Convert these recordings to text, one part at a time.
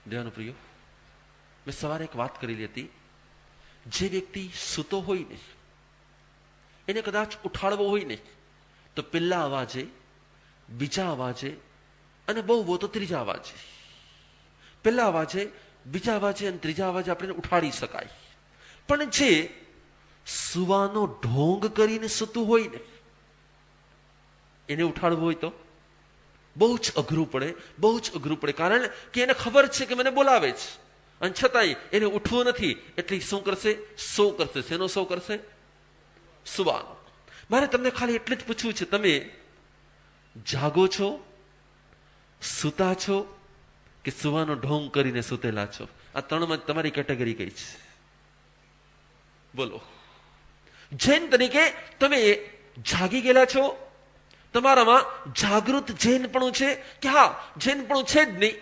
દેવાનો પ્રિયો, મેં સવારે એક વાત કરેલી હતી. જે વ્યક્તિ સૂતો હોય ને એને કદાચ ઉઠાડવો હોય ને તો પહેલા અવાજે, બીજા અવાજે અને બહુ તો ત્રીજા અવાજે, પહેલા અવાજે, બીજા અવાજે અને ત્રીજા અવાજે આપણે ઉઠાડી શકાય. પણ જે સુવાનો ઢોંગ કરીને સૂતું હોય ને એને ઉઠાડવું હોય તો બહુ જ અઘરું પડે, બહુ જ અઘરું પડે. કારણ કે એને ખબર છે કે મને બોલાવે છે અને છતાંય એને ઉઠવું નથી. એટલે શું કરશે? સો કરશે. શેનો સો કરશે? સુવાનો. મારે તમને ખાલી એટલે જ પૂછવું છે, તમે જાગો છો, સૂતા છો કે સુવાનો ઢોંગ કરીને સૂતેલા છો? આ ત્રણમાં તમારી કેટેગરી કઈ છે? બોલો. જૈન તરીકે તમે જાગી ગયેલા છો, તમારામાં જાગૃત જૈનપણું છે કે હા જૈનપણું છે જ નહીં,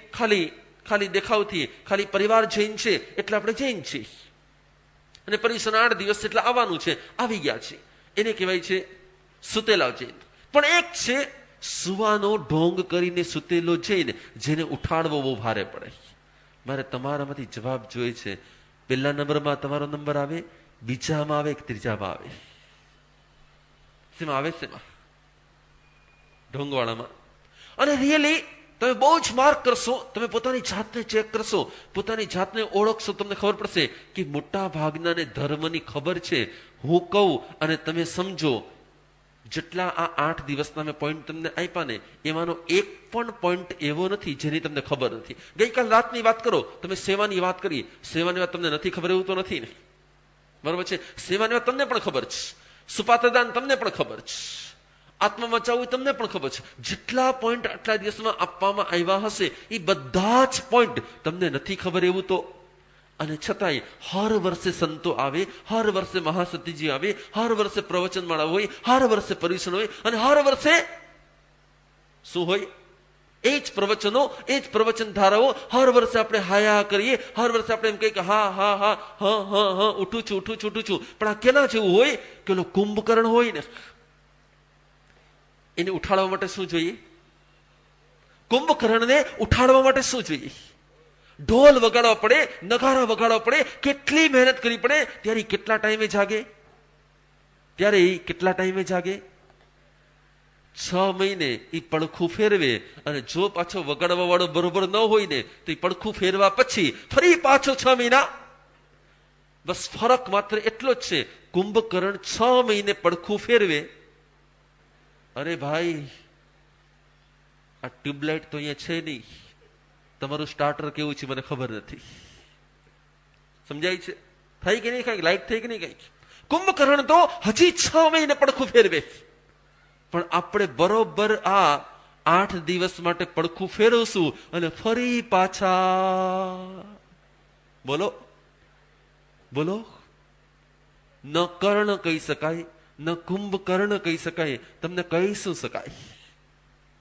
ખાલી દેખાવથી, ખાલી પરિવાર જૈન છે એટલે આપણે જૈન છીએ અને પરિસરના 8 દિવસ એટલે આવવાનું છે, આવી ગયા છે, એને કહેવાય છે સુતેલા જૈન. પણ એક છે સુવાનો ઢોંગ કરીને સુતેલો જૈન, જેને ઉઠાડવો બહુ ભારે પડે. મારે તમારામાંથી જવાબ જોઈએ છે. પહેલા નંબરમાં તમારો નંબર આવે, બીજામાં આવે કે ત્રીજામાં આવે? શેમાં આવે? શેમાં? ઢોંગવાળામાં. અને રિયલી તમે બહુ જ માર્ક કરશો, તમે પોતાની જાતને ચેક કરશો, પોતાની જાતને ઓળખશો, તમને ખબર પડશે કે મોટા ભાગનાને ધર્મની ખબર છે. હું કહું અને તમે સમજો, જેટલા આ 8 દિવસના મેં પોઈન્ટ તમને આપ્યા ને એમાંનો એક પણ પોઈન્ટ એવો નથી જેની તમને ખબર નથી. ગઈકાલ રાતની વાત કરો, તમે સેવાની વાત કરી, સેવાની વાત તમને નથી ખબર એવું તો નથી ને? બરોબર છે. સેવાની વાત તમને પણ ખબર છે, સુપાત્રદાન તમને પણ ખબર છે, આત્મા બચાવવું તમને પણ ખબર છે. જેટલા પોઈન્ટ આટલા દિવસમાં આપવામાં આવ્યા હશે એ બધા જ પોઈન્ટ તમને નથી ખબર એવું તો? અને છતાંય હર વર્ષે સંતો આવે, હર વર્ષે મહાસતીજી આવે, હર વર્ષે પ્રવચનમાળા હોય, હર વર્ષે પરિષદ હોય અને હર વર્ષે શું હોય? એ જ પ્રવચનો, એ જ પ્રવચન ધારાઓ. હર વર્ષે આપણે હાયા કરીએ, હર વર્ષે આપણે એમ કહીએ કે હા હા હા હા હા હા ઉઠું છું ઉઠું છું ઉઠું છું. પણ આ કેના જેવું હોય કે ઓલો કુંભકર્ણ હોય ને, એને ઉઠાડવા માટે શું જોઈએ? કુંભકર્ણને ઉઠાડવા માટે શું જોઈએ? ઢોલ વગાડવા પડે, નગારા વગાડવા પડે, કેટલી મહેનત કરવી પડે. ત્યારે કેટલા ટાઈમે જાગે? ત્યારે કેટલા ટાઈમે જાગે? 6 મહિને એ પડખું ફેરવે અને જો પાછો વગાડવા વાળો બરોબર ન હોય ને તો એ પડખું ફેરવા પછી ફરી પાછો 6 મહિના. બસ ફરક માત્ર એટલો જ છે, કુંભકર્ણ 6 મહિને પડખું ફેરવે. અરે ભાઈ, આ ટ્યુબલાઇટ તો અહીંયા છે નહીં, તમારું સ્ટાર્ટર કેવું છે મને ખબર નથી. સમજાય છે? થઈ કે નહીં? કઈક લાઈટ થઈ કે નહીં? કઈક. કુંભકર્ણ તો હજી 6 મહિને પડખું ફેરવે. પણ આપણે બરોબર આ 8 દિવસ માટે પડખું ફેરવશું અને ફરી પાછા બોલો બોલો. ન કર્ણ કહી શકાય, ન કુંભકર્ણ કહી શકાય, તમને કહી શું શકાય?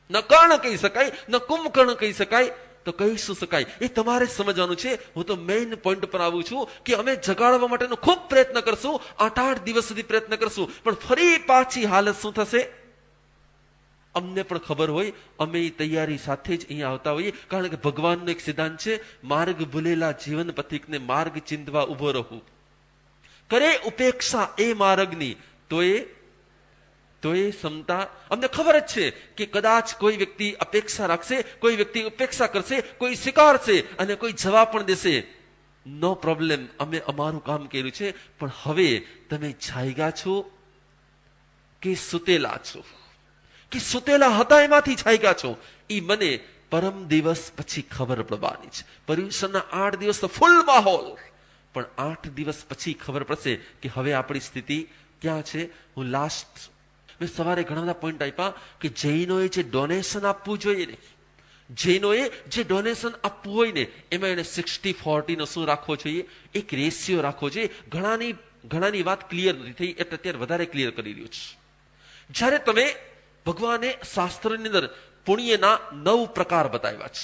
ન કર્ણ કહી શકાય, ન કુંભકર્ણ કહી શકાય, તો કહી શું શકાય? એ તમારે સમજવાનું છે. હું તો મેઇન પોઈન્ટ પર આવું છું કે અમે જગાડવા માટેનો ખૂબ પ્રયત્ન કરશું, 8 દિવસ સુધી પ્રયત્ન કરશું, પણ ફરી પાછી હાલત શું થશે અમને પણ ખબર હોય. અમે તૈયારી સાથે જ અહીંયા આવતા હોઈએ, કારણ કે ભગવાનનો એક સિદ્ધાંત છે, માર્ગ ભૂલેલા જીવન પથિકને માર્ગ ચિંતવા ઉભો રહું. કરે ઉપેક્ષા એ માર્ગની તો એ ક્ષમતા. અમને ખબર જ છે કે કદાચ કોઈ વ્યક્તિ અપેક્ષા રાખશે, કોઈ વ્યક્તિ ઉપેક્ષા કરશે, કોઈ સ્વીકારશે અને કોઈ જવાબ પણ દેશે. નો પ્રોબ્લેમ, અમે અમારું કામ કર્યું છે. પણ હવે તમે જાગ્યા છો કે સુતેલા છો? કે સુતેલા હતા એમાંથી જાગ્યા છો? એ મને પરમ દિવસ પછી ખબર પડવાની છે. પર્યુષણના 8 દિવસ તો ફૂલ માહોલ, પણ 8 દિવસ પછી ખબર પડશે કે હવે આપણી સ્થિતિ ક્યાં છે. હું મેં સવારે ઘણા બધા પોઈન્ટ આપ્યા કે જૈનોએ જે ડોનેશન આપવું જોઈએ ને, જૈનોએ જે ડોનેશન આપવું હોય ને એમાં એને 60-40 નો શું રાખવો જોઈએ? એક રેશિયો રાખવો જોઈએ. ઘણાની વાત ક્લિયર નથી થઈ એટલે અત્યારે વધારે ક્લિયર કરી રહ્યું છે. જ્યારે તમે ભગવાને શાસ્ત્રની અંદર પુણ્યના 9 પ્રકાર બતાવ્યા છે.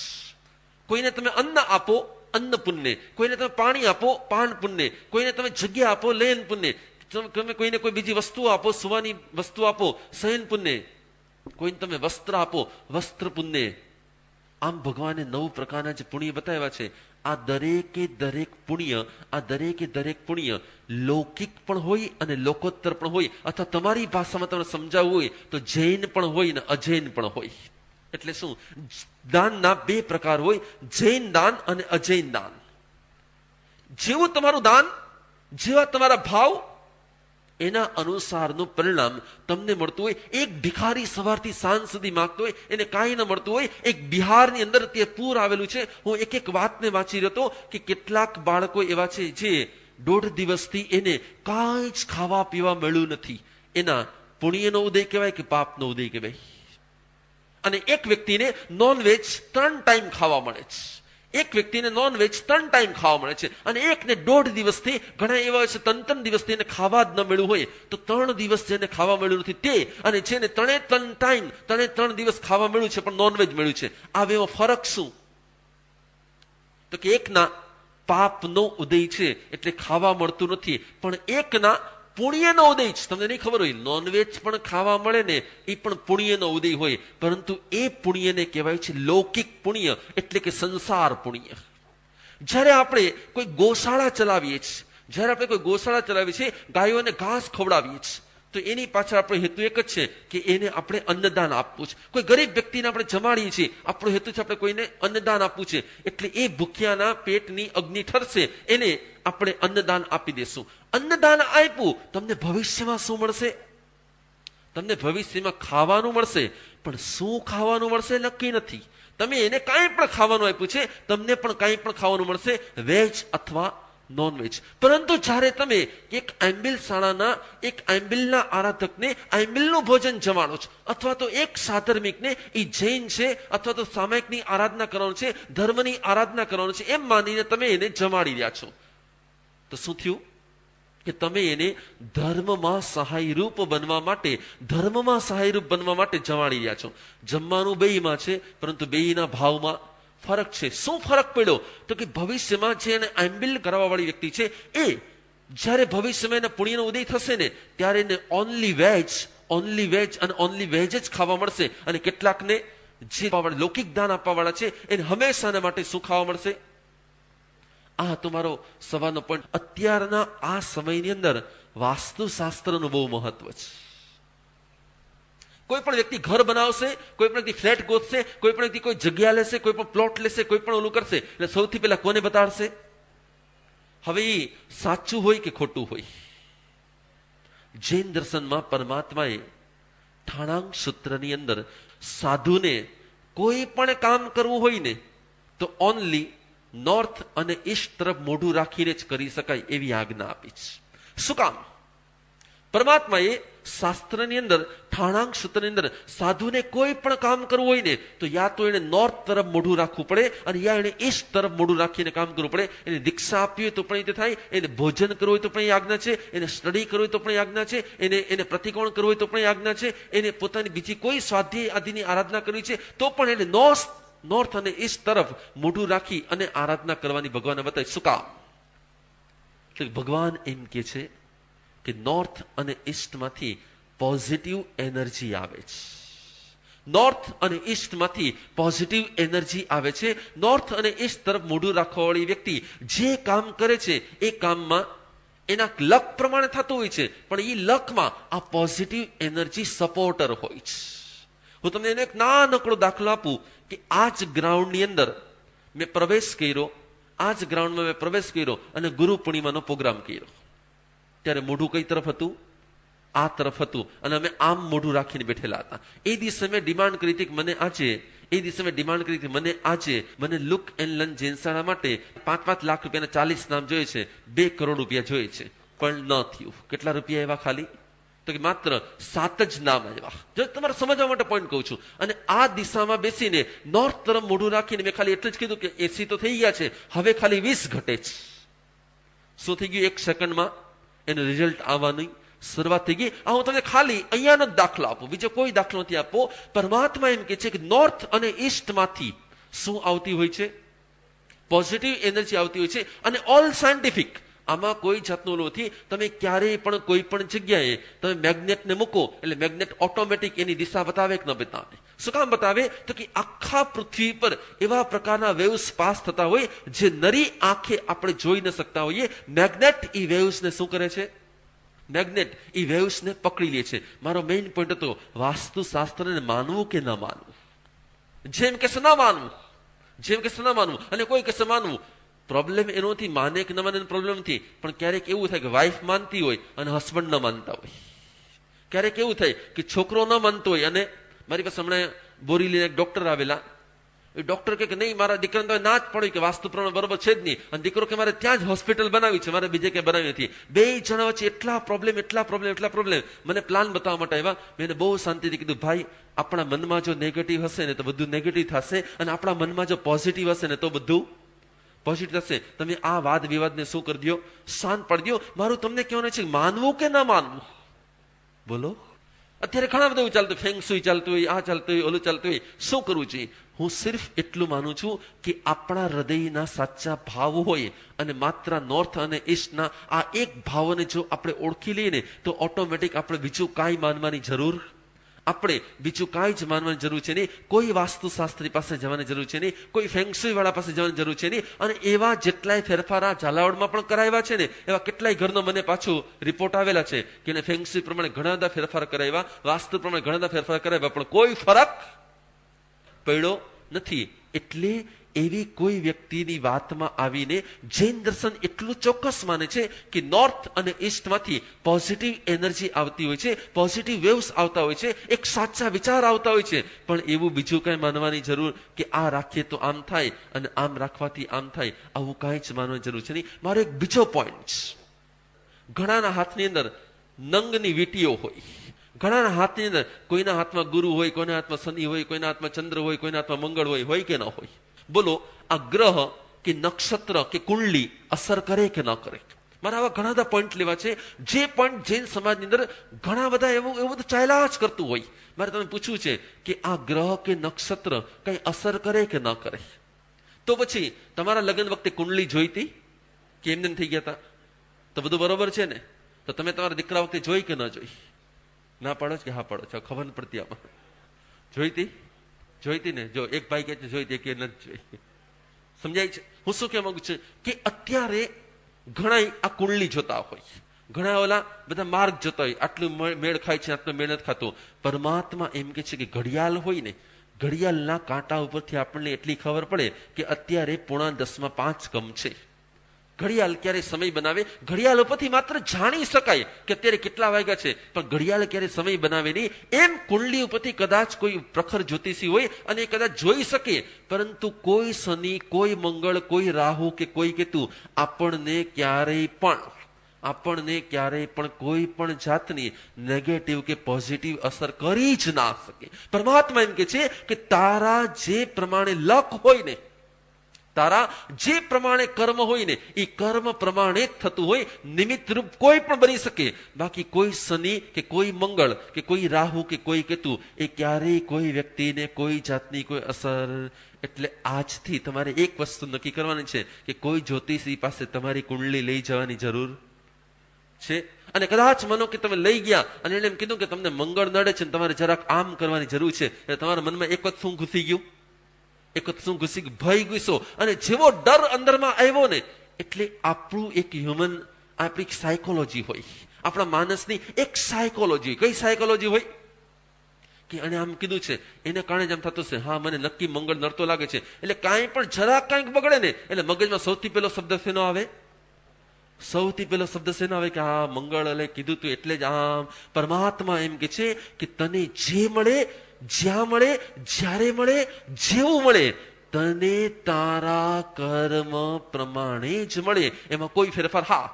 કોઈને તમે અન્ન આપો, અન્ન પુણ્ય. કોઈને તમે પાણી આપો, પાન પુણ્ય. કોઈને તમે જગ્યા આપો, લેન પુણ્ય. તમે કોઈને કોઈ બીજી વસ્તુ આપો, સુવાની વસ્તુ આપો, શયન પુણ્ય. કોઈને તમે વસ્ત્ર આપો, વસ્ત્ર પુણ્ય. આમ ભગવાને 9 પ્રકારના જે પુણ્ય બતાવ્યા છે, આ દરેકે દરેક પુણ્ય લૌકિક પણ હોય અને લોકોત્તર પણ હોય, અથવા તમારી ભાષામાં તમને સમજાવવું હોય તો જૈન પણ હોય ને અજૈન પણ હોય. એટલે શું? દાનના 2 પ્રકાર હોય, જૈન દાન અને અજૈન દાન. જેવું તમારું દાન, જેવા તમારા ભાવ, એના અનુસારનું પરિણામ તમને મળતું હોય. એક ભિખારી સવારથી સાંજ સુધી માંગતો હોય, એને કાંઈ ન મળતું હોય. એક બિહારની અંદર તે પૂર આવેલું છે. હું એક વાતને વાંચી રહ્યો હતો કે કેટલાક બાળકો એવા છે જે 1.5 દિવસથી એને કાંઈ જ ખાવા પીવા મળ્યું નથી. એના પુણ્યનો ઉદય કહેવાય કે પાપનો ઉદય કહેવાય? અને એક વ્યક્તિને નોનવેજ 3 ટાઈમ ખાવા મળે છે. એક વ્યક્તિને નોનવેજ 3 ટાઈમ ખાવા મળે છે, અને એકને 1.5 દિવસથી, ઘણા એવા છે 3 દિવસથી એને ખાવા જ ન મળ્યું હોય, તો 3 દિવસ જેને ખાવા મળ્યું નથી તે, અને જેને 3 દિવસ ખાવા મળ્યું છે પણ નોનવેજ મળ્યું છે, આ બેમાં ફરક શું? તો કે એકના પાપનો ઉદય છે એટલે ખાવા મળતું નથી, પણ એકના પુણ્યનો ઉદય છે. તમને નહીં ખબર હોય, નોનવેજ પણ ખાવા મળે ને એ પણ પુણ્યનો ઉદય હોય, પરંતુ એ પુણ્યને કહેવાય છે લૌકિક પુણ્ય, એટલે કે સંસાર પુણ્ય. જ્યારે આપણે કોઈ ગૌશાળા ચલાવીએ છીએ, ગાયોને ઘાસ ખવડાવીએ છીએ, તો એની પાછળ આપણો હેતુ એક જ છે કે એને આપણે અન્નદાન આપવું છે. કોઈ ગરીબ વ્યક્તિને આપણે જમાડીએ છીએ, આપણો હેતુ છે આપણે કોઈને અન્નદાન આપવું છે. એટલે એ ભૂખ્યાના પેટની અગ્નિ ઠરશે, એને આપણે અન્નદાન આપી દેશું. અન્નદાન આપ્યું, તમને ભવિષ્યમાં શું મળશે? તમને ભવિષ્યમાં ખાવાનું મળશે, પણ શું ખાવાનું મળશે નક્કી નથી. તમે એને કાંઈ પણ ખાવાનું આપ્યું છે, તમને પણ કાંઈ પણ ખાવાનું મળશે, વેજ અથવા નોનવેજ. પરંતુ જ્યારે તમે એક આંબિલ શાળાના એક આંબિલના આરાધકને આંબિલનું ભોજન જમાડો છો, અથવા તો એક સાધર્મિકને, એ જૈન છે અથવા તો સામાયિકની આરાધના કરવાનું છે, ધર્મની આરાધના કરવાનું છે, એમ માનીને તમે એને જમાડી રહ્યા છો, તો શું થયું? કે તમે એને ધર્મમાં સહાયરૂપ બનવા માટે જમાડી રહ્યા છો. જમવાનું બેયમાં છે, પરંતુ બેયના ભાવમાં ફરક છે. શું ફરક પડ્યો? તો કે ભવિષ્યમાં જે એને આંબિલ કરવા વાળી વ્યક્તિ છે, એ જ્યારે ભવિષ્યમાં એના પુણ્યનો ઉદય થશે ને, ત્યારે એને ઓનલી વેજ અને ઓનલી વેજ જ ખાવા મળશે. અને કેટલાકને જે લૌકિક દાન આપવા વાળા છે, એને હંમેશાના માટે શું ખાવા મળશે? આ તમારો સવારનો પોઈન્ટ. અત્યારના આ સમયની અંદર વાસ્તુશાસ્ત્રનું બહુ મહત્વ છે. કોઈ પણ વ્યક્તિ ઘર બનાવશે, કોઈ પણ વ્યક્તિ ફ્લેટ ગોતશે, કોઈ પણ વ્યક્તિ કોઈ જગ્યા લેશે, કોઈ પણ પ્લોટ લેશે, કોઈ પણ ઓલું કરશે, એટલે સૌથી પહેલા કોને બતાડશે? હવે એ સાચું હોય કે ખોટું હોય? જૈન દર્શનમાં પરમાત્માએ ઠાણાંક સૂત્રની અંદર સાધુને કોઈ પણ કામ કરવું હોય ને, તો ઓનલી નોર્થ અને ઈસ્ટ તરફ મોઢું રાખીને જ કરી શકાય એવી આજ્ઞા આપી છે. શું કામ? પરમાત્માએ શાસ્ત્રની અંદર, ઠાણાંક સૂત્રની અંદર સાધુને કોઈ પણ કામ કરવું હોય ને, તો યા તો એને નોર્થ તરફ મોઢું રાખવું પડે, અને યા એને ઈસ્ટ તરફ મોઢું રાખીને કામ કરવું પડે. એને દીક્ષા આપવી હોય તો પણ એ થાય, એને ભોજન કરવું હોય તો પણ એ આજ્ઞા છે, એને સ્ટડી કરવું હોય તો પણ એ આજ્ઞા છે, એને પ્રતિકોણ કરવું હોય તો પણ એ આજ્ઞા છે, એને પોતાની બીજી કોઈ સ્વાધ્યાય આદિની આરાધના કરવી છે તો પણ એને નોર્થ અને ઈસ્ટ તરફ મોઢું રાખી અને આરાધના કરવાની ભગવાને બતાવી. શું કામ? એટલે ભગવાન એમ કે છે કે નોર્થ અને ઈસ્ટમાંથી પોઝિટિવ એનર્જી આવે છે. નોર્થ અને ઈસ્ટમાંથી પોઝિટિવ એનર્જી આવે છે. નોર્થ અને ઈસ્ટ તરફ મોઢું રાખવાવાળી વ્યક્તિ જે કામ કરે છે એ કામમાં એના લક પ્રમાણે થતું હોય છે, પણ એ લકમાં આ પોઝિટિવ એનર્જી સપોર્ટર હોય છે. હું તમને એનો એક નાનકડો દાખલો આપું કે આ જ ગ્રાઉન્ડની અંદર મેં પ્રવેશ કર્યો, અને ગુરુ પૂર્ણિમાનો પ્રોગ્રામ કર્યો. ત્યારે મોઢું કઈ તરફ હતું? આ તરફ હતું, અને અમે આમ મોઢું રાખીને બેઠેલા હતા. એ દિવસે મેં ડિમાન્ડ કરી હતી કે મને આજે લુક એન્ડ લર્ન જૈનશાળા માટે 5-5 લાખ રૂપિયાના 40 નામ જોઈએ છે, 2 કરોડ રૂપિયા જોઈએ છે, પણ ન થયું. કેટલા રૂપિયા એવા ખાલી? તો કે માત્ર 7 જ નામ આવ્યા. જો તમારે સમજવા માટે પોઈન્ટ કહું છું. અને આ દિશામાં બેસીને નોર્થ તરફ મોઢું રાખીને મેં ખાલી એટલું જ કીધું કે 80 તો થઈ ગયા છે, હવે ખાલી 20 ઘટે છે. શું થઈ ગયું? 1 સેકન્ડમાં એનું રિઝલ્ટ આવવાની શરૂઆત થઈ ગઈ. હું તમને ખાલી અહીંયાનો જ દાખલો આપું, બીજો કોઈ દાખલો નથી આપવો. પરમાત્મા એમ કે છે કે નોર્થ અને ઈસ્ટમાંથી શું આવતી હોય છે? પોઝિટિવ એનર્જી આવતી હોય છે. અને ઓલ સાયન્ટિફિક, આમાં કોઈ જાતનું નથી. તમે ક્યારેય પણ કોઈ પણ જગ્યાએ તમે મેગ્નેટને મૂકો એટલે મેગ્નેટ ઓટોમેટિક એની દિશા બતાવે કે ન બતાવે? શું કામ બતાવે? તો કે આખા પૃથ્વી પર એવા પ્રકારના વેવ્સ પાસ થતા હોય જે નરી આંખે આપણે જોઈ ન શકતા હોઈએ. મેગ્નેટ ઈ વેવ્સને શું કરે છે? મેગ્નેટ ઈ વેવ્સને પકડી લે છે. મારો મેઇન પોઈન્ટ હતો વાસ્તુશાસ્ત્રને માનવું કે ન માનવું. જેમ કે ન માનવું, જેમ કે ન માનવું, અને કોઈ કહેશે માનવું. પ્રોબ્લેમ એનો નથી માને કે ન માને પ્રોબ્લેમ નથી, પણ ક્યારેક એવું થાય કે વાઈફ માનતી હોય અને હસબન્ડ ન માનતા હોય. ક્યારેક એવું થાય કે છોકરો ન માનતો હોય. અને મારી પાસે હમણાં બોરીલીને એક ડોક્ટર આવેલા. એ ડોક્ટર કે નહીં, મારા દીકરાને તો ના જ પડ્યું કે વાસ્તુ પ્રમાણે બરોબર છે જ નહીં. અને દીકરો કે મારે ત્યાં જ હોસ્પિટલ બનાવી છે, મારે બીજે ક્યાંય બનાવી નથી. બે જણા વચ્ચે એટલા પ્રોબ્લેમ. મને પ્લાન બતાવવા માટે આવ્યા. મેં એને બહુ શાંતિથી કીધું, ભાઈ આપણા મનમાં જો નેગેટિવ હશે ને તો બધું નેગેટિવ થશે, અને આપણા મનમાં જો પોઝિટિવ હશે ને તો બધું પોઝિટિવ થશે. તમે આ વાદ વિવાદને શું કરી દો, શાંત પાડી દો. મારું તમને કહેવાનું છે માનવું કે ના માનવું. બોલો. અત્યારે ઘણા બધા એવું ચાલતું, ફેંગશુઈ ચાલતું હોય, આ ચાલતું હોય, ઓલું ચાલતું હોય. શું કરવું જોઈએ? હું સિર્ફ એટલું માનું છું કે આપણા હૃદયના સાચા ભાવ હોય અને માત્ર નોર્થ અને ઈસ્ટના આ એક ભાવને જો આપણે ઓળખી લઈએ ને તો ઓટોમેટિક આપણે બીજું કાંઈ માનવાની જરૂર, આપણે બીજું કાંઈ જ માનવાની જરૂર છે નહીં. કોઈ વાસ્તુશાસ્ત્રી પાસે જવાની જરૂર છે નહીં, કોઈ ફેંગશુઈ વાળા પાસે જવાની જરૂર છે નહીં. અને એવા જેટલાય ફેરફાર આ ઝાલાવાડમાં પણ કરાવ્યા છે ને, એવા કેટલાય ઘરનો મને પાછું રિપોર્ટ આવેલા છે કે એને ફેંગશુઈ પ્રમાણે ઘણા બધા ફેરફાર કરાવ્યા, વાસ્તુ પ્રમાણે ઘણા બધા ફેરફાર કરાવ્યા, પણ કોઈ ફરક પડ્યો નથી. એટલે એવી કોઈ વ્યક્તિની વાતમાં આવીને જૈન દર્શન એટલું ચોક્કસ માને છે કે નોર્થ અને ઈસ્ટમાંથી પોઝિટિવ એનર્જી આવતી હોય છે, પોઝિટિવ વેવ્સ આવતા હોય છે, એક સાચા વિચાર આવતા હોય છે. પણ એવું બીજું કઈ માનવાની જરૂર કે આ રાખીએ તો આમ થાય અને આમ રાખવાથી આમ થાય, આવું કાંઈ જ માનવાની જરૂર છે નહીં. મારો એક બીજો પોઈન્ટ, ઘણાના હાથની અંદર નંગની વીંટીઓ હોય. ઘણાના હાથની અંદર કોઈના હાથમાં ગુરુ હોય, કોઈના હાથમાં શનિ હોય, કોઈના હાથમાં ચંદ્ર હોય, કોઈના હાથમાં મંગળ હોય કે ન હોય. બોલો, આ ગ્રહ કે નક્ષત્ર કે કુંડલી અસર કરે કે ન કરે? મારે આવા ઘણા બધા પોઈન્ટ લેવા છે. જે પોઈન્ટ જૈન સમાજની અંદર ઘણા બધા એવું બધું ચાલ્યા જ કરતું હોય. મારે તમને પૂછવું છે કે આ ગ્રહ કે નક્ષત્ર કઈ અસર કરે કે ન કરે? તો પછી તમારા લગ્ન વખતે કુંડલી જોઈતી કે એમને થઈ ગયા હતા? તો બધું બરોબર છે ને? તો તમે તમારા દીકરા વખતે જોઈ કે ન જોઈ? ના પાડો કે હા પાડો છો? ખબર પડતી આમાં. જોઈતી ને? જો એક ભાઈ કે જોઈતી કે નથી જોઈ. સમજાય છે હું શું કહેવા માંગુ છું? કે અત્યારે ઘણા આ કુંડલી જોતા હોય, ઘણા ઓલા બધા માર્ગ જોતા હોય, આટલું મેળ ખાય છે, આટલું મેળ નથી ખાતું. પરમાત્મા એમ કે છે કે ઘડિયાળ હોય ને, ઘડિયાળના કાંટા ઉપરથી આપણને એટલી ખબર પડે કે અત્યારે 9:45 કમ છે. ઘડિયાળ ક્યારે સમય બનાવે? ઘડિયાળ ઉપરથી માત્ર જાણી શકાય કે અત્યારે કેટલા વાગ્યા છે, પણ ઘડિયાળ ક્યારે સમય બનાવે નહીં. એમ કુંડલી ઉપરથી કદાચ કોઈ પ્રખર જ્યોતિષી હોય અને એ કદાચ જોઈ શકે, પરંતુ કોઈ શનિ, કોઈ મંગળ, કોઈ રાહુ કે કોઈ કેતુ આપણને ક્યારેય પણ કોઈ પણ જાતની નેગેટિવ કે પોઝિટિવ અસર કરી જ ના શકે. પરમાત્મા એમ કે છે કે તારા જે પ્રમાણે લક હોય ને, તારા જે પ્રમાણે કર્મ હોય ને, એ કર્મ પ્રમાણે જ થતું હોય. નિમિત્ત રૂપ કોઈ પણ બની શકે, બાકી કોઈ શનિ કે કોઈ મંગળ કે કોઈ રાહુ કે કોઈ કેતુ એ ક્યારેય કોઈ વ્યક્તિને કોઈ જાતની કોઈ અસર. એટલે આજથી તમારે એક વસ્તુ નક્કી કરવાની છે કે કોઈ જ્યોતિષી પાસે તમારી કુંડલી લઈ જવાની જરૂર છે. અને કદાચ માનો કે તમે લઈ ગયા અને એને એમ કીધું કે તમને મંગળ નડે છે, તમારે જરાક આમ કરવાની જરૂર છે, એટલે તમારા મનમાં એક વખત શું ઘૂસી ગયું? ભય ગુસ્સો અને જેવો ડર અંદરમાં આવ્યો ને, એટલે આપણું એક હ્યુમન, આપણી સાયકોલોજી હોય, આપણા માણસની એક સાયકોલોજી. કઈ સાયકોલોજી હોય? કે એને આમ કીધું છે, એને કારણે જ આમ થતું છે, હા મને નક્કી મંગળ નડતો લાગે છે. એટલે કાંઈ પણ જરા કાંઈક બગડે ને, એટલે મગજમાં સૌથી પહેલો શબ્દ શેનો આવે? કે હા મંગળ એટલે કીધું તું એટલે જ આમ. પરમાત્મા એમ કે છે કે તને જે મળે, જ્યાં મળે, જ્યારે મળે, જેવું મળે, તને તારા કર્મ પ્રમાણે જ મળે. એમાં કોઈ ફેરફાર, હા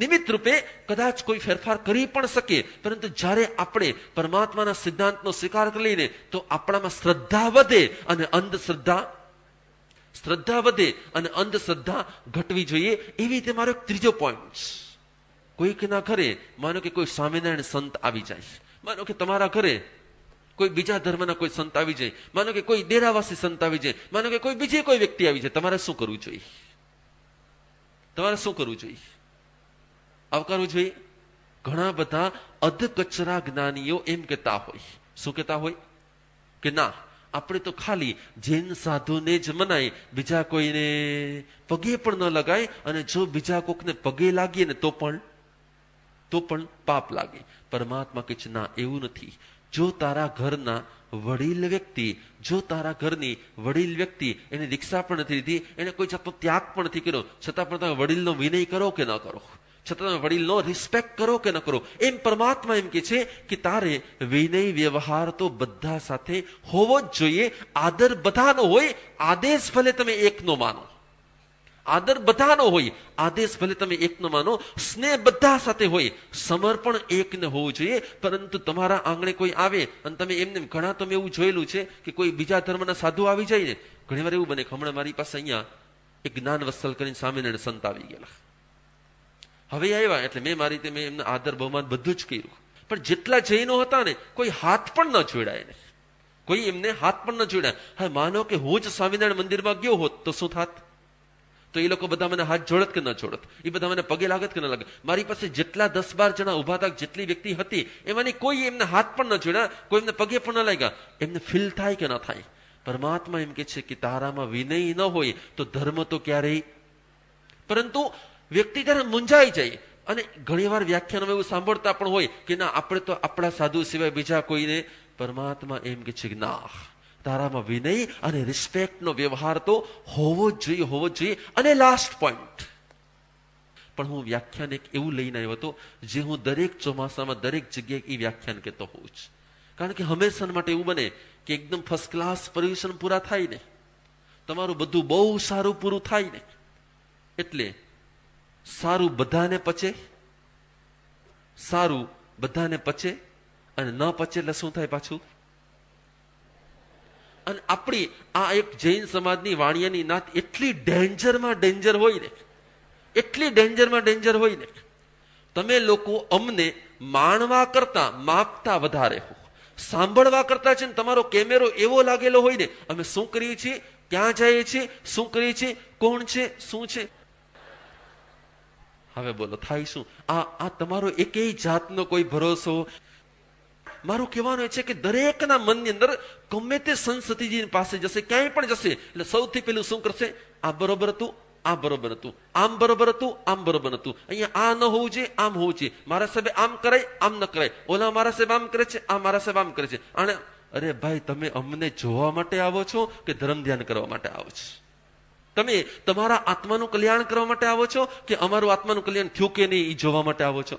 નિમિત્ત રૂપે કદાચ કોઈ ફેરફાર કરી પણ શકે, પરંતુ જ્યારે આપણે પરમાત્માના સિદ્ધાંતનો સ્વીકાર કરી લઈને તો આપણામાં શ્રદ્ધા વધે અને અંધશ્રદ્ધા ઘટવી જોઈએ. એવી રીતે મારો એક ત્રીજો પોઈન્ટ, કોઈકના ઘરે માનો કે કોઈ સ્વામિનારાયણ સંત આવી જાય, માનો કે તમારા ઘરે કોઈ બીજા ધર્મના કોઈ સંત આવી જાય, માનો કે કોઈ ડેરાવાસી સંત આવી જાય, માનો કે કોઈ બીજી કોઈ વ્યક્તિ આવી જાય, તમારે શું કરવું જોઈએ? આવકારવું જોઈએ? ઘણા બધા અધકચરા જ્ઞાનીઓ એમ કહેતા હોય, શું કહેતા હોય? કે ના, આપણે તો ખાલી જૈન સાધુને જ મનાય, બીજા કોઈને પગે પણ ન લગાય, અને જો બીજા કોકને પગે લાગીએ ને તો પણ પાપ લાગે. પરમાત્મા કે છે ના, એવું નથી. જો તારા ઘરના વડીલ વ્યક્તિ, જો તારા ઘરની વડીલ વ્યક્તિ એને દીક્ષા પણ નથી લીધી, એને કોઈ જાતનો ત્યાગ પણ નથી કર્યો, છતાં પણ તમે વડીલનો વિનય કરો કે ન કરો, છતાં તમે વડીલનો રિસ્પેક્ટ કરો કે ન કરો, એમ પરમાત્મા એમ કે છે કે તારે વિનય વ્યવહાર તો બધા સાથે હોવો જ જોઈએ. આદર બધાનો હોય, આદેશ ભલે તમે એકનો માનો, આદર બધાનો હોય, આદેશ ભલે તમે એકનો માનો, સ્નેહ બધા સાથે હોય, સમર્પણ એકને હોવું જોઈએ. પરંતુ તમારા આંગણે કોઈ આવે અને તમે એમને, ઘણા તમે એવું જોયેલું છે કે કોઈ બીજા ધર્મના સાધુ આવી જાય ને, ઘણી વાર એવું બને. હમણાં મારી પાસે અહીંયા એક જ્ઞાન વત્સલ કરીને સ્વામિનારાયણ સંત આવી ગયેલા. હવે આવ્યા એટલે મેં મારી રીતે મેં એમને આદર બહુમાન બધું જ કર્યું. પણ જેટલા જૈનો હતા ને, કોઈ હાથ પણ ન જોડાય ને, કોઈ એમને હાથ પણ ન જોડાય. હવે માનો કે હું જ સ્વામિનારાયણ મંદિરમાં ગયો હોત તો શું થાત? તો એ લોકો બધા મને હાથ જોડત કે ન જોડત? એ બધા મને પગે લાગત કે ન લાગે? મારી પાસે જેટલા 10-12 જણા ઉભા હતા, જેટલી વ્યક્તિ હતી, એમાંની કોઈ એમને હાથ પણ ન જોડ્યા, કોઈ એમને પગે પણ ન લાગ્યા. એમને ફીલ થાય કે ન થાય? પરમાત્મા એમ કે છે કે તારામાં વિનય ન હોય તો ધર્મ તો ક્યારેય. પરંતુ વ્યક્તિ ત્યારે મૂંઝાઈ જાય, અને ઘણીવાર વ્યાખ્યાનમાં એવું સાંભળતા પણ હોય કે ના, આપણે તો આપણા સાધુ સિવાય બીજા કોઈને. પરમાત્મા એમ કે છે કે ના, તારામાં વિનય અને રિસ્પેક્ટનો વ્યવહાર તો હોવો જ જોઈએ, હોવો જ જોઈએ. અને લાસ્ટ પોઈન્ટ, પણ હું વ્યાખ્યાન એક એવું લઈને આવ્યો હતો જે હું દરેક ચોમાસામાં દરેક જગ્યાએ એ વ્યાખ્યાન કહેતો હોઉં છું. કારણ કે હંમેશા માટે એવું બને કે એકદમ ફર્સ્ટ ક્લાસ પર્યુષણ પૂરા થાય ને, તમારું બધું બહુ સારું પૂરું થાય ને, એટલે સારું બધાને પચે, સારું બધાને પચે, અને ન પચે એટલે શું થાય પાછું? અને આપણી આ એક જૈન સમાજની વાણિયાની નાત એટલી ડેન્જરમાં ડેન્જર હોય ને, એટલી ડેન્જરમાં ડેન્જર હોય ને, તમે લોકો અમને માણવા કરતા માપતા વધારે હો, સાંભળવા કરતા છે ને તમારો કેમેરો એવો લાગેલો હોય ને, અમે શું કરીએ છીએ, ક્યાં જઈએ છીએ, શું કરીએ છીએ, કોણ છે, શું છે. હવે બોલો થાય શું? આ તમારો એકેય જાતનો કોઈ ભરોસો. મારું કહેવાનું એ છે કે દરેકના મનની અંદર ગમે તે સંસદીજી પાસે જશે, ક્યાંય પણ જશે, એટલે સૌથી પહેલું શું કરશે? આ બરોબર હતું, આ બરોબર હતું, આમ બરોબર હતું, આમ બરોબર હતું, અહીંયા આ ન હોવું જોઈએ, આમ હોવું જોઈએ, મારા સાહેબે આમ કરાય, આમ ન કરાય, ઓલા મારા સાહેબ આમ કરે છે, આ મારા સાહેબ આમ કરે છે. અને અરે ભાઈ, તમે અમને જોવા માટે આવો છો કે ધર્મ ધ્યાન કરવા માટે આવો છો? તમે તમારા આત્માનું કલ્યાણ કરવા માટે આવો છો કે અમારું આત્માનું કલ્યાણ થયું કે નહીં એ જોવા માટે આવો છો?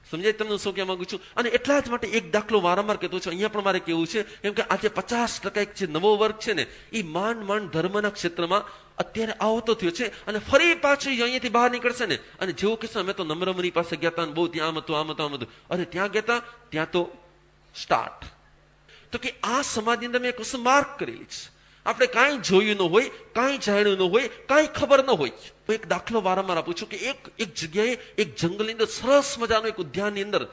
સમજાય તમને શું કહેવા માંગુ છું? અને એટલા જ માટે એક દાખલો વારંવાર કહેતો છું, અહીંયા પણ મારે કેવું છે, કેમ કે આજે 50% એક જે નવો વર્ગ છે ને, એ માંડ ધર્મના ક્ષેત્રમાં અત્યારે આવતો થયો છે, અને ફરી પાછું અહીંયાથી બહાર નીકળશે ને, અને જેવું કહેશે અમે તો નમ્રમની પાસે ગયા હતા, બહુ ત્યાં આમ હતું, આમ હતું, આમ હતું. અરે ત્યાં ગયા હતા, ત્યાં તો સ્ટાર્ટ. તો કે આ સમાજની અંદર મેં એક વસ્તુ માર્ક કરેલી છે. આપણે કાંઈ જોયું ન હોય, કાંઈ જાણ્યું ન હોય, કાંઈ ખબર ન હોય. હું એક દાખલો વારંવાર આપું છું કે એક જગ્યાએ એક જંગલની અંદર સરસ મજાનું એક ઉદ્યાનની અંદર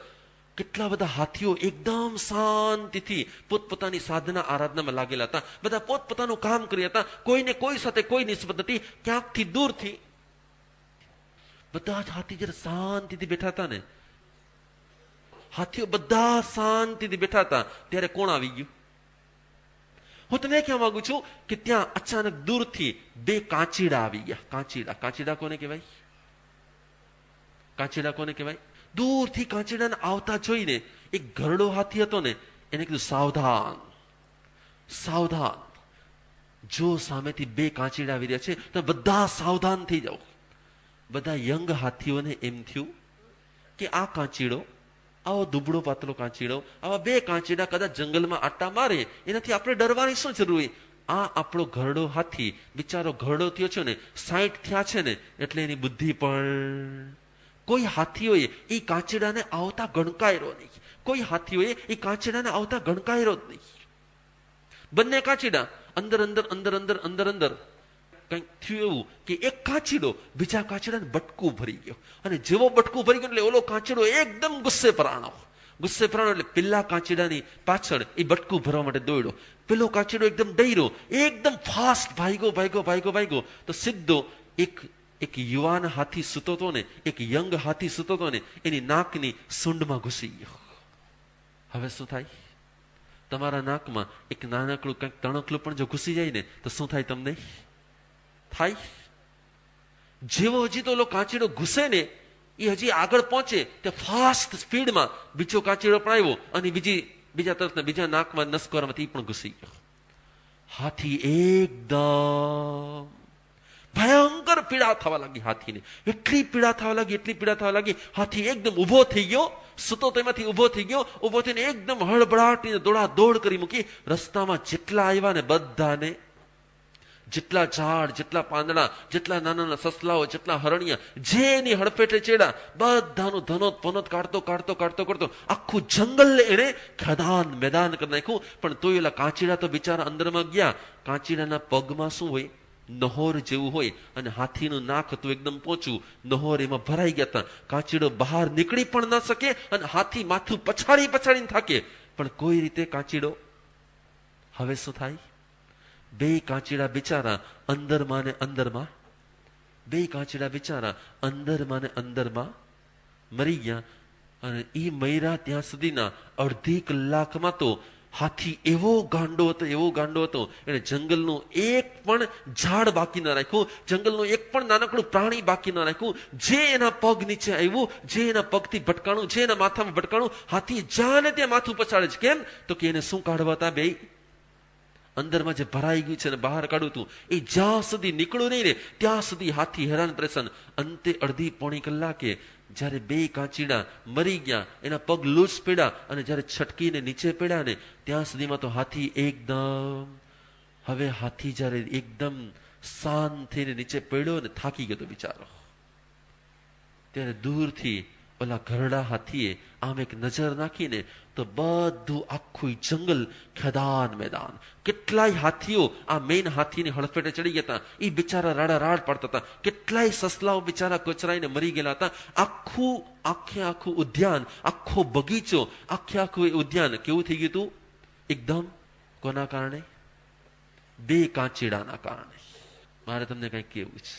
કેટલા બધા હાથીઓ એકદમ શાંતિથી પોતપોતાની સાધના આરાધનામાં લાગેલા હતા. બધા પોતપોતાનું કામ કર્યા હતા, કોઈને કોઈ સાથે કોઈ નિસ્બત નથી. ક્યાંકથી દૂરથી બધા જ હાથી જયારે શાંતિથી બેઠા હતા ને, હાથીઓ બધા શાંતિથી બેઠા હતા, ત્યારે કોણ આવી ગયું? હું તમને કહેવા માંગુ છું કે ત્યાં અચાનક દૂરથી 2 કાંચીડા આવી ગયા. કાંચીડા કોને કહેવાય? કાંચીડા કોને કહેવાય? દૂરથી કાંચીડાને આવતા જોઈને એક ઘરડો હાથી હતો ને, એને કીધું સાવધાન, સાવધાન. જો સામેથી 2 કાંચીડા આવી રહ્યા છે તો બધા સાવધાન થઈ જાઓ. બધા યંગ હાથીઓને એમ થયું કે આ કાંચીડો, આવો દુબળો પાતળો કાંચીડો, આવા 2 કાંચીડા કદાચ જંગલમાં આટા મારે, એનાથી આપણે ડરવાની શું જરૂર હોય? આ આપણો ઘરડો હાથી બિચારો ઘરડો થયો છે ને, 60 થયા છે ને, એટલે એની બુદ્ધિ પણ. કોઈ હાથીઓએ એ કાંચીડાને આવતા ગણકાયરો નહીં, કોઈ હાથીઓએ એ કાંચીડાને આવતા ગણકાયરો જ નહીં. બંને કાંચીડા અંદર કંઈક થયું એવું કે એક કાંચીડો બીજા કાંચીડાને બટકું ભરી ગયો, અને જેવો બટકું ભરી ગયો એટલે ઓલો કાંચીડો એકદમ ગુસ્સે પરાણો એટલે પેલા કાંચીડાની પાછળ એ બટકું ભરવા માટે દોડ્યો. પેલો કાંચીડો એકદમ ડર્યો, એકદમ ફાસ્ટ ભાગ્યો તો સીધો એક યુવાન હાથી સૂતો હતો ને, એક યંગ હાથી સૂતો હતો ને, એની નાકની સૂંઢમાં ઘૂસી ગયો. હવે શું થાય? તમારા નાકમાં એક નાનકડું કંઈક તણકલું પણ જો ઘૂસી જાય ને તો શું થાય તમને? થાય. જેવો હજી તો ઓલો કાચીડો ઘૂસે ને એ હજી આગળ પહોંચે તે ફાસ્ટ સ્પીડમાં બીજો કાચીડો પણ આવ્યો અને બીજા તરફના બીજા નાકમાં નસકોરામાંથી પણ ઘૂસી ગયો. હાથી એકદમ ભયંકર પીડા થવા લાગી. હાથીને એટલી પીડા થવા લાગી હાથી એકદમ ઉભો થઈ ગયો. સૂતો તેમાંથી ઉભો થઈ ગયો. ઉભો થઈને એકદમ હળબળાટીને દોડાદોડ કરી મૂકી. રસ્તામાં જેટલા આવ્યા ને બધાને, જેટલા ઝાડ, જેટલા પાંદડા, જેટલા નાના સસલાઓ, જેટલા હરણિયા, જે એની હડફેટે ચેડા, બધાનું ધનોત પનોત કાઢતો આખું જંગલ એને ખેદાન મેદાન કરી નાખ્યું. પણ તોય એલા કાચીડા તો બિચારા અંદરમાં ગયા. કાચીડાના પગમાં શું હોય? નહોર જેવું હોય અને હાથીનું નાક હતું એકદમ પોચું. નહોર એમાં ભરાઈ ગયા હતા. કાચીડો બહાર નીકળી પણ ન શકે અને હાથી માથું પછાડીને થાકે. પણ કોઈ રીતે કાચીડો, હવે શું થાય? બે કાચીડા બિચારા અંદરમાં ને અંદરમાં મરી ગયા. અને એ મર્યા ત્યાં સુધીના અડધી કલાકમાં તો હાથી એવો ગાંડો હતો એને જંગલનું એક પણ ઝાડ બાકી ન રાખ્યું, જંગલનું એક પણ નાનકડું પ્રાણી બાકી ન રાખ્યું. જે એના પગ નીચે આવ્યું, જે એના પગથી ભટકાણું, જે એના માથામાં ભટકાણું, હાથી જાને ત્યાં માથું પછાડે છે. કેમ? તો કે એને શું કાઢવા હતા? બે અંદરમાં જે ભરાઈ ગયું છે ને બહાર કાઢવું હતું એ જ્યાં સુધી નીકળ્યું નહીં ને ત્યાં સુધી હાથી હેરાન પરેશાન. અંતે અડધી પોણી કલાકે જ્યારે બે કાચીડા મરી ગયા, એના પગ લૂઝ પડ્યા અને જ્યારે છટકીને નીચે પડ્યા ને ત્યાં સુધીમાં તો હાથી જ્યારે એકદમ શાંત થઈને નીચે પડ્યો ને થાકી ગયો બિચારો. ત્યારે દૂરથી ઓલા ઘરડા હાથીએ આમ એક નજર નાખીને તો બધું આખું જંગલ ખેદાન મેદાન. કેટલાય હાથીઓ આ મેઇન હાથીની હડફેટે ચડી ગયા હતા. એ બિચારા રાડ પાડતા હતા. કેટલાય સસલાઓ બિચારા કચરાઈને મરી ગયેલા હતા. આખું ઉદ્યાન, આખો બગીચો, આખું ઉદ્યાન કેવું થઈ ગયું હતું? એકદમ કોના કારણે? બે કાચીડાના કારણે. મારે તમને કઈ કેવું છે.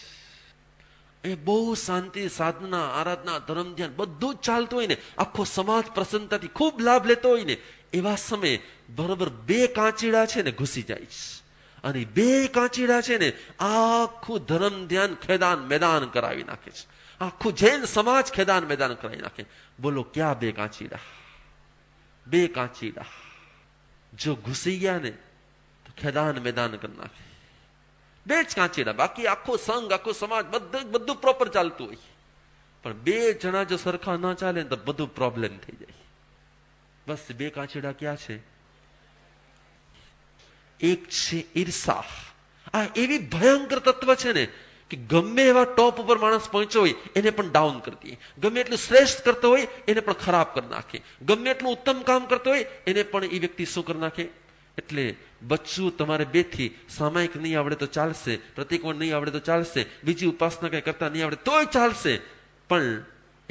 એ બહુ શાંતિ, સાધના, આરાધના, ધર્મ, ધ્યાન બધું જ ચાલતું હોય ને, આખો સમાજ પ્રસન્નતાથી ખૂબ લાભ લેતો હોય ને, એવા સમયે બરોબર બે કાચીડા છે ને ઘૂસી જાય છે. અને બે કાચીડા છે ને આખું ધર્મ ધ્યાન ખેદાન મેદાન કરાવી નાખે છે. આખું જૈન સમાજ ખેદાન મેદાન કરાવી નાખે. બોલો ક્યાં બે કાચીડા જો ઘૂસી ગયા ને તો ખેદાન મેદાન કરી નાખે. બે જ કાચીડા, બાકી આખો સંઘ, આખો સમાજ બધું પ્રોપર ચાલતું હોય. પણ બે જણા જો સરખા ના ચાલે ને તો બધું પ્રોબ્લેમ થઈ જાય. બસ બે કાચીડા ક્યાં છે? એક છે ઈર્ષા. આ એવી ભયંકર તત્વ છે ને કે ગમે એવા ટોપ ઉપર માણસ પહોંચ્યો હોય એને પણ ડાઉન કરી દે. ગમે એટલું શ્રેષ્ઠ કરતો હોય એને પણ ખરાબ કરી નાખે. ગમે એટલું ઉત્તમ કામ કરતો હોય એને પણ એ વ્યક્તિ શું કરી નાખે. એટલે બચ્ચું તમારે બેથી સામાયિક નહીં આવડે તો ચાલશે, પ્રતિકોણ નહીં આવડે તો ચાલશે, બીજી ઉપાસના કઈ કરતા નહીં આવડે તોય ચાલશે, પણ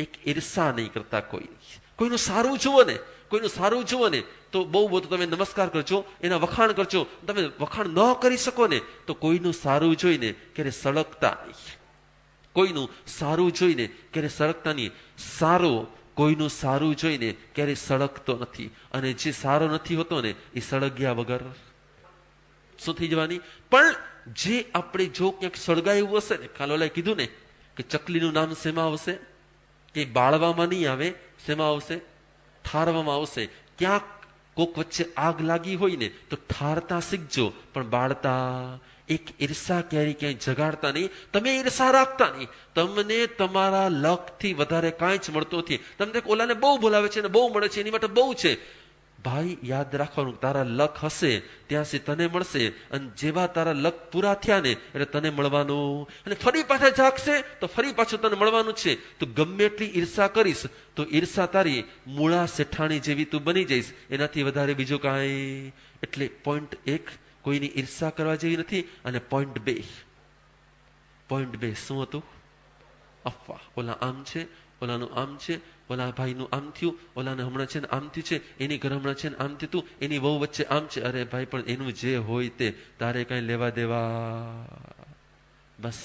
એક ઈર્ષા નહીં કરતા. કોઈનું સારું જુઓ ને તો બહુ બધું તમે નમસ્કાર કરજો, એના વખાણ કરજો. તમે વખાણ ન કરી શકો ને તો કોઈનું સારું જોઈને ક્યારે સળગતા નહીં. કોઈનું સારું જોઈને ક્યારે સળગતો નથી. અને જે સારો નથી હોતો ને એ સળગ્યા વગર શું થઈ જવાની. પણ જે આપણે જો ક્યાંક સળગાયું હશે ને, કાલોલાએ કીધું ને કે ચકલીનું નામ શેમાં આવશે? કે બાળવામાં નહીં આવે, શેમાં આવશે? ઠારવામાં આવશે. ક્યાંક કોક વચ્ચે આગ લાગી હોય ને તો ઠારતા શીખજો, પણ બાળતા એક ઈર્ષા ક્યાંય જગાડતા નહીં. તમે ઈર્ષા રાખતા નહીં. તમને તમારા લખથી વધારે કાંઈ જ મળતું નથી. તમને ઓલાને બહુ બોલાવે છે ને બહુ મળે છે, એની માટે બહુ છે. ભાઈ યાદ રાખવાનું, તારા લખ હશે ત્યાં સુધી તને મળશે. અને જેવા તારા લખ પૂરા થયા ને એટલે તને મળવાનું, અને ફરી પાછા જાગશે તો ફરી પાછું તને મળવાનું છે. તો ગમે એટલી ઈર્ષા કરીશ તો ઈર્ષા તારી મૂળા શેઠાણી જેવી તું બની જઈશ, એનાથી વધારે બીજું કાંઈ. એટલે પોઈન્ટ 1 કોઈની ઈર્ષા કરવા જેવી નથી. અને પોઈન્ટ 2 શું હતું? અફવા. ઓલા આમ છે, ઓલાનું આમ છે, ઓલા ભાઈનું આમ થયું, ઓલાને હમણાં છે ને આમ થયું છે, એની ઘર હમણાં છે ને આમ થયું, એની વહુ વચ્ચે આમ છે. અરે ભાઈ પણ એનું જે હોય તે તારે કઈ લેવા દેવા. બસ